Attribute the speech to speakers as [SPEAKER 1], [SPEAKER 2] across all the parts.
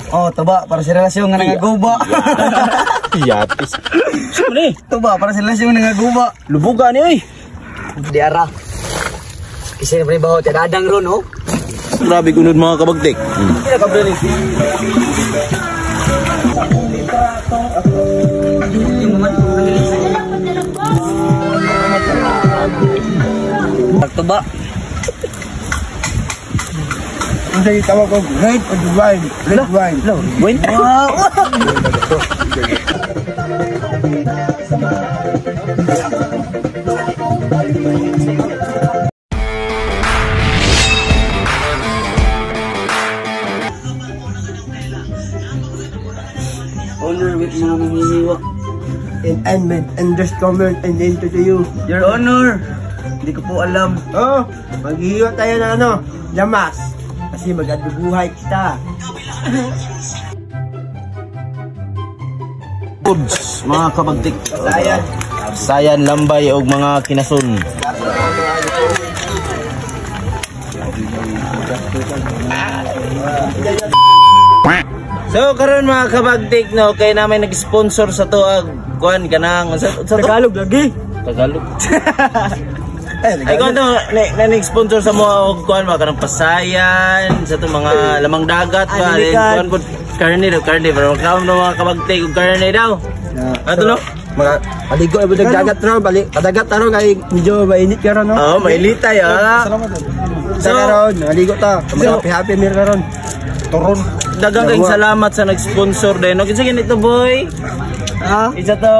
[SPEAKER 1] Oh, tuba para sa relasyon nga nangaguba.
[SPEAKER 2] Yapis. Sumali.
[SPEAKER 1] Tuba para sa relasyon nga nangaguba.
[SPEAKER 2] Lubugan ni oy.
[SPEAKER 1] Di ara. Kasi na baho dadang ron oh.
[SPEAKER 2] Grabe gunod mga kabagtik.
[SPEAKER 1] Kira ka bro ni. Tuba.
[SPEAKER 3] Ang sige tawag ko, red wine. Red wine.
[SPEAKER 1] Wine? Wow! Honor with mga manghihirwa.
[SPEAKER 3] And understatement and into to you.
[SPEAKER 1] Your Honor, hindi ko po alam.
[SPEAKER 3] Oh, maghihiwa tayo na ano, lamas. Kasi mag-adubuhay kita.
[SPEAKER 2] Foods, mga kabagtik. Sayan, lambay o mga kinasun. So karon mga kabagtik no, kay namin nag-sponsor sa tuag kuan kanang sa
[SPEAKER 1] Tagalog lagi.
[SPEAKER 2] Tagalog. Ay kung nag-sponsor sa mga kuan mga kanang pasayan sa to mga lamang dagat ba kuan pud karne pero kaon no mga kabagtik og karne daw. Ato no?
[SPEAKER 3] Mga paligo ay dagat ro, padagat ro kay medyo mainit karon no.
[SPEAKER 2] Oh, mailitay ah.
[SPEAKER 3] So karon, maligo ta. Happy meal karon.
[SPEAKER 2] Turon. Dagang kayong salamat sa nag-sponsor din. Okay, sige nito boy. Ha? Isa to.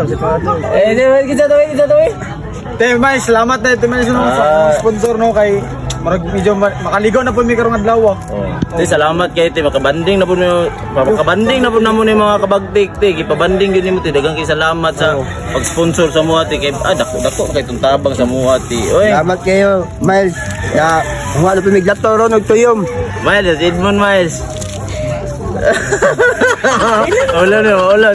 [SPEAKER 2] Isa to eh.
[SPEAKER 1] Temay, salamat na Temay sa sponsor no kay medyo makaligo na po mi karong adlaw.
[SPEAKER 2] Salamat kay ti makabanding na po namo ni mga kabagtik ti ipabanding gyud nimo ti dagang kay salamat sa pag-sponsor sa mo ti kay dako kay tuntabang sa mo ti. Oy.
[SPEAKER 3] Salamat kayo, Miles. Ya, wala po miglato ron og tuyom.
[SPEAKER 2] Miles, Edmond Miles. Wala.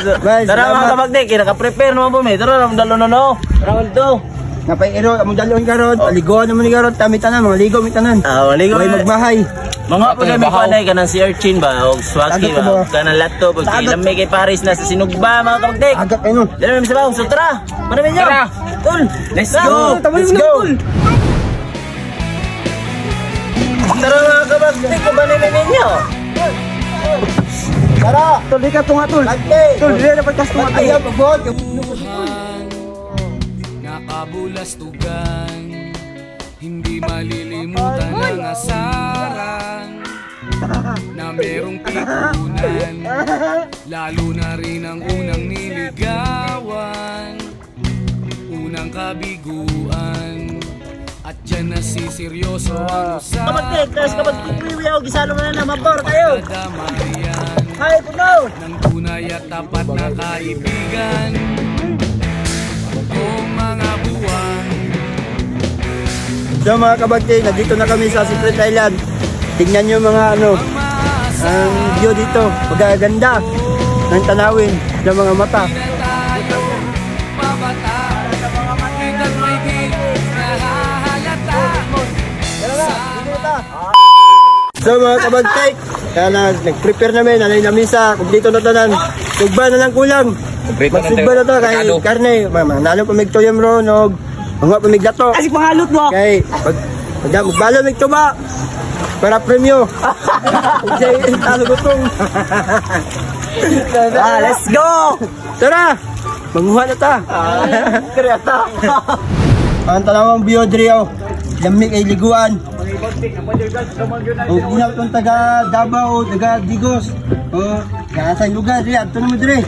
[SPEAKER 2] Tara mga kabagtik, naka-prepare naman po mi. Tara dalo no. Round 2.
[SPEAKER 3] Napay iro among dalon karon, aligoan naman ni karon, tamitanan mga ligo mitanan.
[SPEAKER 2] Maligo.
[SPEAKER 3] May magbahay.
[SPEAKER 2] Mga pagami panay kanang si Urchin ba o Swaki ba kanang lato pag lamay kay Paris na sa Sinugba mga kabagtik.
[SPEAKER 3] Agak ano.
[SPEAKER 2] Dala mi sa bawo, so tara. Manamin niyo. Tol, let's go.
[SPEAKER 3] Let's go.
[SPEAKER 2] Tara mga kabagtik, manamin niyo.
[SPEAKER 3] Tara, tol di ka tunga tol. Tol, di na pagkas tunga. Ayaw pagod.
[SPEAKER 4] Nakabulastugan, hindi malilimutan ang asaran na merong pitunan, lalo na rin ang unang niligawan, unang kabiguan, at dyan nasiseryoso ang usapan.
[SPEAKER 2] Kabagtik, kapag kumiwi ako, gisalo na mabor kayo. Hi, puno!
[SPEAKER 4] Ng tunay at tapat na kaibigan. Mga buwan.
[SPEAKER 3] So mga kabagtik, nandito na kami sa Secret Island. Tingnan nyo mga ang view dito. Pagkaganda ng tanawin ng mga mata. So mga kabagtik, kaya nag-prepare namin, alay namin sa dito na tanan. Sugba na lang kulang. Magsugba na to kay karne. Manalo pa mig toyom ron og mga pamigdato.
[SPEAKER 1] Kasi pangalot mo.
[SPEAKER 3] Kay magbalo mig tuba para premyo. Jay talo gutong.
[SPEAKER 1] Let's go.
[SPEAKER 3] Tara. Manguha na ta.
[SPEAKER 1] Kreata.
[SPEAKER 3] Ang talawang biodrio. Lami kay liguan. O ginaw tong taga Davao, taga Digos. O sa lugar diya, ato naman dire.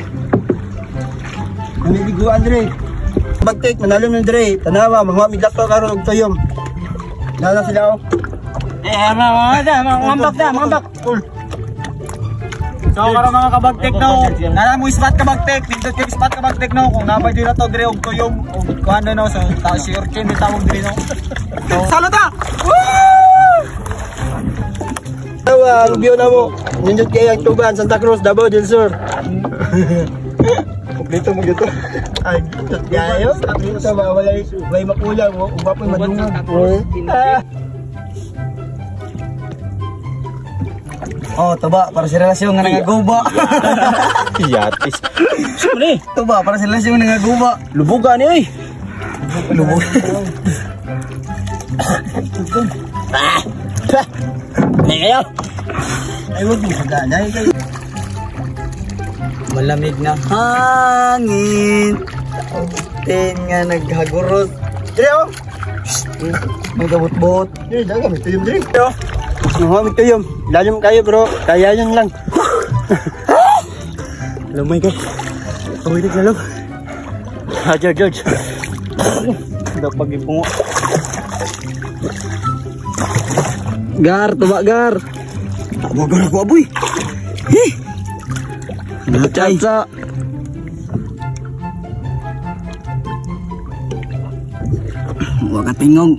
[SPEAKER 3] Naliguan dire. Bagtik manalo na dire. Tanawa mga miglato karon og toyom. Nala sila o.
[SPEAKER 1] Mambak. So karon mga kabagtik no. Nala mo spot kabagtik, pindot kay spot kabagtik no. Kung nabay dira to dire og toyom og kuano no so ta si Urchin bitawag dire no. Salo ta.
[SPEAKER 3] Tawa, rubio na mo. Nindot kay ang Tuban, Santa Cruz, Davao del Sur. Kompleto mo dito. Ay, yayo. Dito sa walay makulang mo, uba pa madungag.
[SPEAKER 1] Oh, tuba para sa relasyon nga nangaguba.
[SPEAKER 2] Yatis. Sumali.
[SPEAKER 1] Tuba para sa relasyon nga nangaguba.
[SPEAKER 2] Lubugan ni oy.
[SPEAKER 1] Lubog.
[SPEAKER 2] Nih kayo.
[SPEAKER 3] Ay, wag mo saganay kayo.
[SPEAKER 1] Malamig na hangin. Tin nga naghagurot.
[SPEAKER 3] Dre, oh.
[SPEAKER 1] May gabot-bot.
[SPEAKER 3] Dre, daga, may tuyom, Dre. May tuyom. Lalim kayo, bro. Kaya yan lang.
[SPEAKER 1] Lamay ka.
[SPEAKER 3] Kawilig na lang.
[SPEAKER 2] George.
[SPEAKER 1] Dapat ipungo. Gar, tuba gar.
[SPEAKER 3] Wagar ako, aboy.
[SPEAKER 1] Caca. Huwag ka tingong.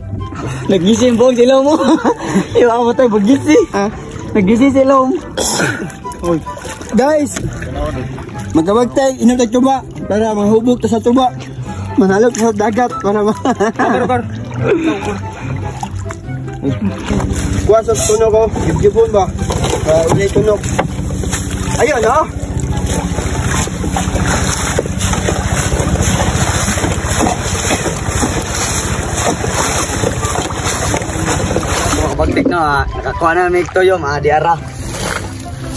[SPEAKER 1] Nagising po ang silaw mo. Iwa mo tayo magising. Nagising silaw mo.
[SPEAKER 3] Guys, magkabagtay, inom tayo tuba para mahubog ta sa tuba. Manalo sa dagat para kuha sa tunog ko, gibgibon ba? Ulay tunog. Ayun, ha?
[SPEAKER 1] Pagtik na, nakakuha na may toyom, di ara.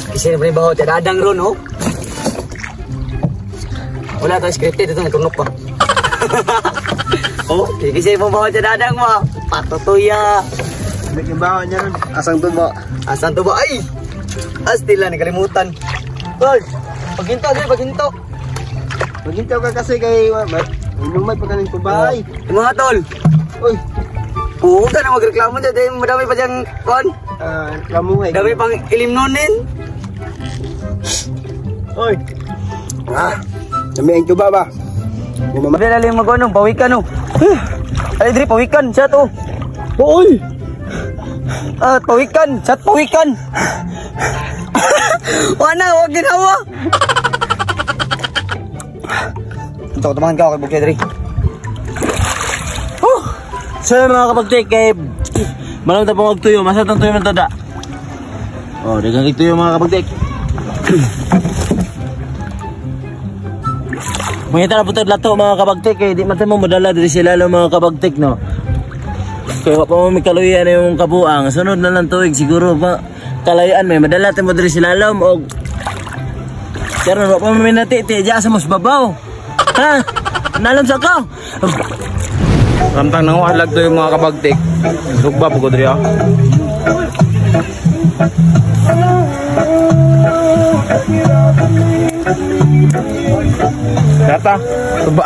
[SPEAKER 1] Kasi na baho, dadang ron, oh. Wala tayo scripted, ito naturnok pa. Oh, kasi mo baho, dadang mo. Patutuya.
[SPEAKER 3] Nagkibawan niya ron. Asang tuba.
[SPEAKER 1] Asan to ba? Ay! Astila, nakalimutan. Tol, paghinto, din, paghinto.
[SPEAKER 3] Maghintaw ka kasi kay inumat pa ka ng tuba. Ay,
[SPEAKER 1] Yung mga tol,
[SPEAKER 3] uy,
[SPEAKER 1] oo ka na magreklamo dyan, dahil madami pa dyan, kon.
[SPEAKER 3] kamuhay.
[SPEAKER 1] Dami pang ilimnonin.
[SPEAKER 3] Oy. Dami ang tuba ba?
[SPEAKER 1] Mabila lang yung mag-anong, pawikan, oh. Ay, Dri, pawikan, chat, oh.
[SPEAKER 3] Oy!
[SPEAKER 1] Pawikan, chat, pawikan. Wana, huwag ginawa. Ito, tumangan ka ako kay Bukya, Dri.
[SPEAKER 2] So mga kapagtik, kay malam ta pong magtuyo, masat ang tuyo man tada. Oh, dagang ituyo mga kapagtik. Mangita na putod lato mga kapagtik, kay di man mo madala diri sila lang mga kapagtik, no. Kaya pa mo may kaluyan na yung kabuang, sunod na lang tuig siguro pa kalayaan may madala mo diri sila lang og karon wa pa mo minati-ti diya sa mas babaw. Ha? Nalam sa ka.
[SPEAKER 4] Ramtang nang walag to yung mga kabagtik. Rugba po ko diri ah. Kata, tuba.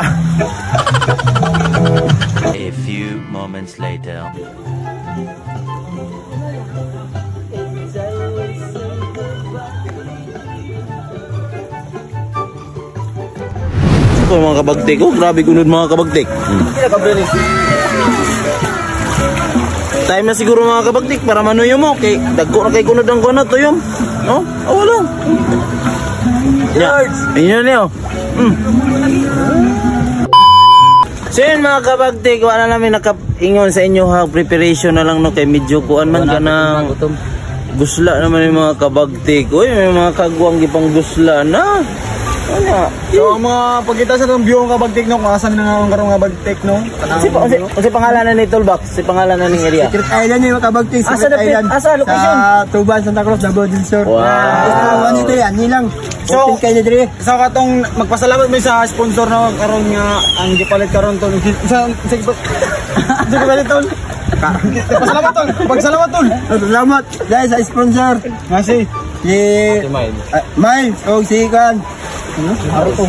[SPEAKER 5] A few moments later.
[SPEAKER 2] Ito mga kabagtik, oh grabe gunod mga kabagtik. Time na siguro mga kabagtik para manuyo mo kay dagko na kay kunod ang kunod to yung. No? Oh wala. George, inyo niyo. So yun mga kabagtik, wala namin nakaingon sa inyo ha, preparation na lang no kay medyo kuan man ka ng gusla naman yung mga kabagtik. Uy, may mga kagwang gipang gusla na. Ano?
[SPEAKER 1] So, ang mga pagkita sa itong view ng kabagtik no, kung asan na nga karong kabagtik no.
[SPEAKER 2] Kasi pangalan ni Toolbox, si pangalan na ng area.
[SPEAKER 3] Secret Island yung kabagtik.
[SPEAKER 2] Asa
[SPEAKER 3] Secret Island.
[SPEAKER 2] asa location?
[SPEAKER 3] Sa Tuban, Santa Cruz, Double Resort.
[SPEAKER 2] Wow.
[SPEAKER 3] Ano ito yan? Nilang.
[SPEAKER 1] So,
[SPEAKER 3] Open kayo na diri.
[SPEAKER 1] So, katong magpasalamat mo sa sponsor no, karon nga ang gipalit karon to. Sige palit tol. Pasalamat tol. Pagsalamat tol.
[SPEAKER 3] Salamat guys sa sponsor.
[SPEAKER 1] Ngasi.
[SPEAKER 3] Si Miles. O si Ikan. Naruto.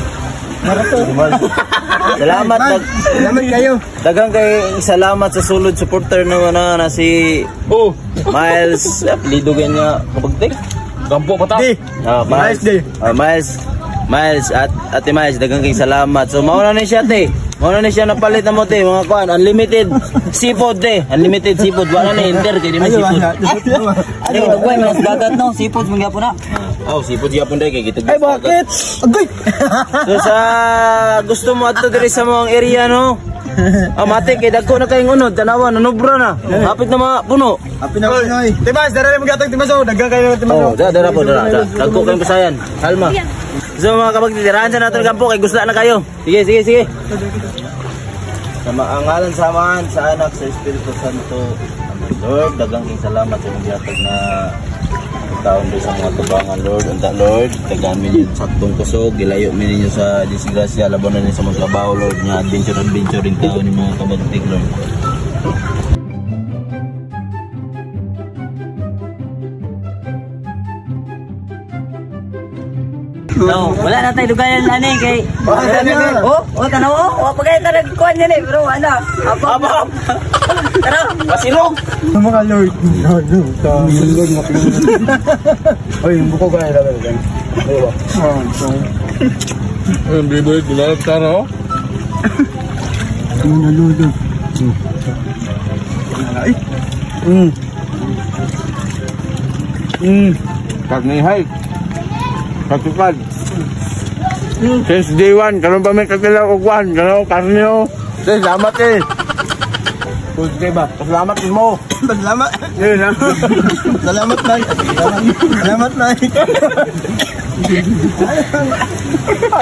[SPEAKER 2] Salamat
[SPEAKER 3] Salamat kayo.
[SPEAKER 2] dagang kay salamat sa sulod supporter naman na si Miles, apelido niya kabagtik.
[SPEAKER 4] Gampo pa ta.
[SPEAKER 2] Miles
[SPEAKER 3] Day.
[SPEAKER 2] Miles at Ate Miles, dagang kay salamat. So mauna na siya te. Mauna na siya napalit na mo te, mga kuan, unlimited seafood te. Unlimited seafood, wala na enter kay di man seafood.
[SPEAKER 1] Ano ito boy, mas dagat no, sipod mga po na.
[SPEAKER 2] Oh, seafood gyapon dai kay gitug.
[SPEAKER 1] Ay bakit? Agay.
[SPEAKER 2] So sa gusto mo adto diri sa mga area no. Matik, kay dagko na kayong unod. Tanawa, nanubra na. Hapit na mga puno.
[SPEAKER 3] Happy na Pinoy.
[SPEAKER 1] Timas, dara mo gatong timas. Daghan kayo ng timas.
[SPEAKER 2] Dara po, dara. Dagko kayong pasayan. Halma. So mga kabagtitirahan sa natin kampo, kay gusto na kayo. Sige. Sa maangalan samahan sa anak sa Espiritu Santo. Lord, dagang salamat sa mga yatag na taon doon sa mga tubangan, Lord. Unta, Lord, tagamin yun sa saktong kusog, gilayo min ninyo sa disgrasya, labanan ninyo sa mga trabaho, Lord, nga adventure rin taon ng mga kabagtik, Lord.
[SPEAKER 6] No, wala na tayo lugayan ani kay. Tanaw. Pagay ta nagkuan yan bro, ana. Apa. Tara,
[SPEAKER 2] Pasilong.
[SPEAKER 3] Mga Lord. Lord mo Oy, yung buko ba ila ba? Diba?
[SPEAKER 4] Biboy, gulat ka na, oh.
[SPEAKER 3] Mga Lord.
[SPEAKER 4] Pagnihay. Katupad. Since day 1, karon pa may kakila og kwan, karon karne oh. Salamat eh. Pwede ba? Salamat mo.
[SPEAKER 3] Salamat.
[SPEAKER 4] Yun ha.
[SPEAKER 3] Salamat na. Salamat na.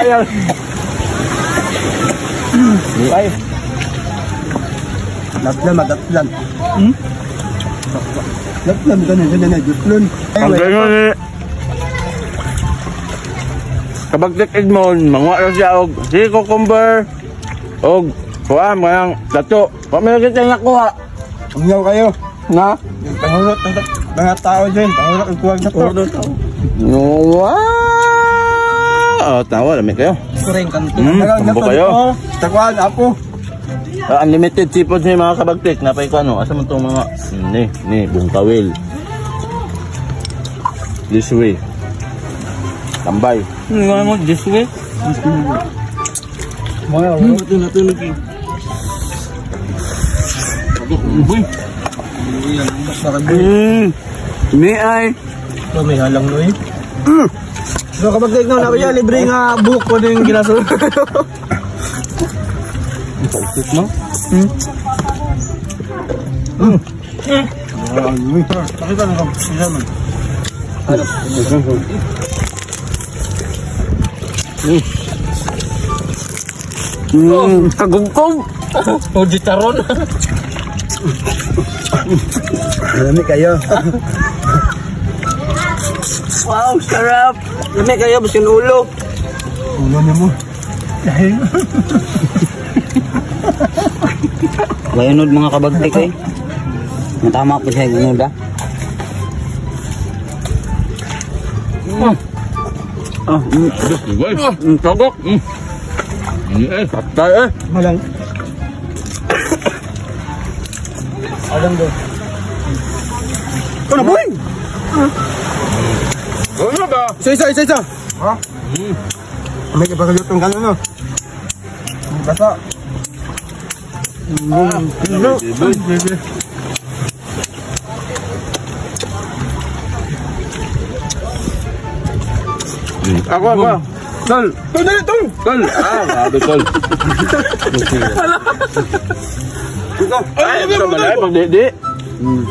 [SPEAKER 4] Ayaw. Ay.
[SPEAKER 3] Laplan. Laplan ganun. Juslon.
[SPEAKER 4] Ang ganyan eh. Kabagtik Edmond, mga siya og si cucumber og kuha mga dato. Pamilya kita nakuha.
[SPEAKER 3] Umiyaw kayo.
[SPEAKER 4] Nga?
[SPEAKER 3] Pahulot ng mga tao dyan. Pahulot ang kuwag na to.
[SPEAKER 2] Wow! Tawa, lamig kayo.
[SPEAKER 6] Kureng kanto.
[SPEAKER 2] Tambo kayo.
[SPEAKER 3] Takuan, apo.
[SPEAKER 2] Unlimited seafood sa mga kabagtik. Napay ko ano? Asa man itong mga... Ni, bungkawil. This way. Tambay.
[SPEAKER 6] Nga mo this way.
[SPEAKER 3] Mga
[SPEAKER 6] Natulog eh.
[SPEAKER 4] Ni ay.
[SPEAKER 3] may halang no eh.
[SPEAKER 1] So kapag tignan na kaya libre nga buhok ko din ginasunod.
[SPEAKER 4] Pausip mo?
[SPEAKER 3] Pakita na kang sila man.
[SPEAKER 4] Kagugkog.
[SPEAKER 6] O gitaron.
[SPEAKER 3] Marami kayo.
[SPEAKER 6] Wow, sarap. Lami kayo basin ulo.
[SPEAKER 3] Ulo niyo mo.
[SPEAKER 6] Bayunod mga kabagtik eh. Matama po siya gunod ah.
[SPEAKER 4] Tagok. Ini eh, patay eh.
[SPEAKER 3] Malang. Alam do.
[SPEAKER 4] Kau nak boy? Kau nak ba?
[SPEAKER 3] Isa. Ha? May kapagulutong ka no. Basta.
[SPEAKER 4] Aku. Tol. Tol. Sabi tol. Ay, ito malay pag di.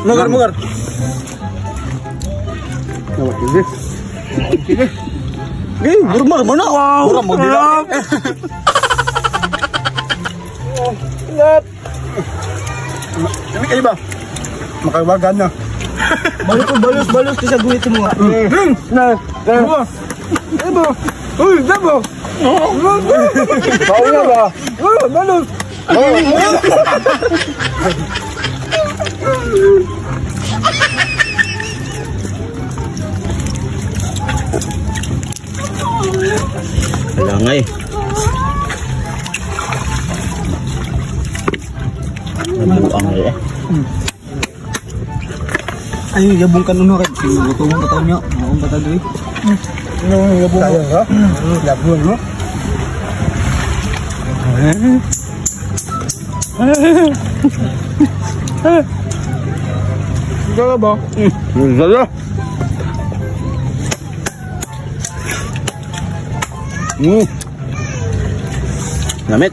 [SPEAKER 1] Mugar.
[SPEAKER 4] Sige.
[SPEAKER 1] Murmur mo na. Murmur mo bilang.
[SPEAKER 3] Kami kayo ba? Makawagan na.
[SPEAKER 1] Balos sa guhit mo.
[SPEAKER 3] Ebo. Uy, dabo.
[SPEAKER 4] Kau na ba?
[SPEAKER 3] Balos.
[SPEAKER 2] Langay. Nabuang eh.
[SPEAKER 1] Ay, yabong kanuno kay luto mo kataw niyo. Akong patagri.
[SPEAKER 3] Yabong ha? Yabong mo.
[SPEAKER 4] Gala ba? Gala.
[SPEAKER 2] Namit.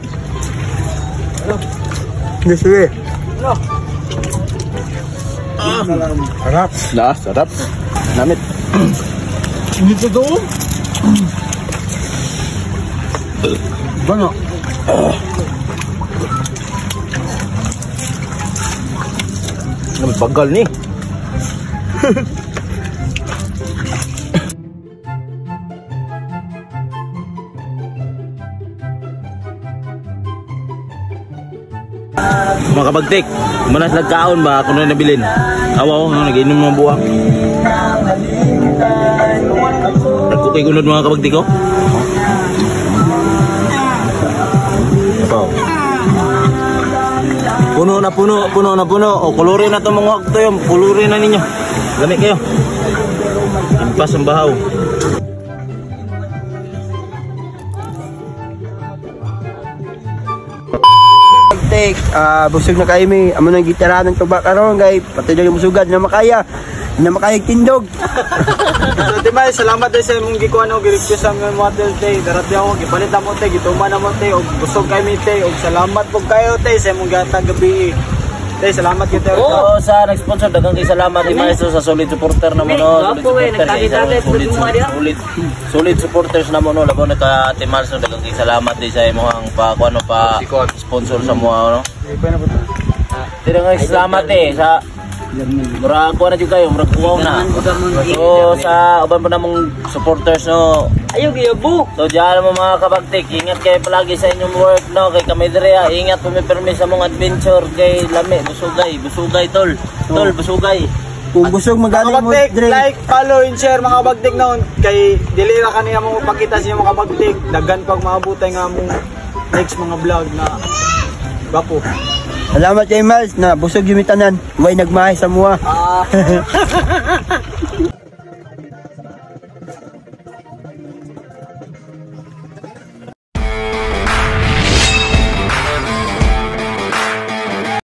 [SPEAKER 3] Sige.
[SPEAKER 4] Sarap. Sarap. Namit.
[SPEAKER 1] Dito doon.
[SPEAKER 3] Bano?
[SPEAKER 2] Nagpagal ni. Mga kabagtik, manas nagkaon ba kung na nabilin? Awaw, nag-inom mga buwak. Nagkukay gunod mga kabagtik ko? Apaw. Puno na puno. O, kulurin na itong mga wakto yun. Kulurin na ninyo. Gamit kayo. Impas ang bahaw.
[SPEAKER 3] Busog na kayo may amo ng gitara ng tuba karon kay pati na yung musugad na makaya tindog.
[SPEAKER 1] So Timay, salamat din sa imong gikuan og request ang model tay. Darati ako gipalit mo tay, gituman na mo tay og busog kay mi tay og salamat po kayo tay sa imong gatag gabi. Tay, salamat kita.
[SPEAKER 2] Oo, sa nag-sponsor daghang kay salamat ni Maestro sa solid supporter na mo no. Solid supporters na mo no. Labaw na ka Timal, so daghang kay salamat din sa imong pa kuno pa sponsor sa mo no. Daghang salamat sa murag ko na jud kayo, murag kuwaw na. So sa uban pa namong supporters no. Ayo giyabu. So diyan mo mga kabagtik, ingat kayo palagi sa inyong work no. Kay kami dire, ingat po mi permis sa mong adventure kay lami busugay tol. Tol busugay.
[SPEAKER 3] Kung busog magaling mo dire.
[SPEAKER 1] Like, follow and share mga kabagtik noon kay dili ra kanina mo pakita sa mga kabagtik. Daghan pag maabutay nga mong next mga vlog na gapo.
[SPEAKER 3] Salamat kay Miles na busog yung tanan. Way nagmahay sa mua.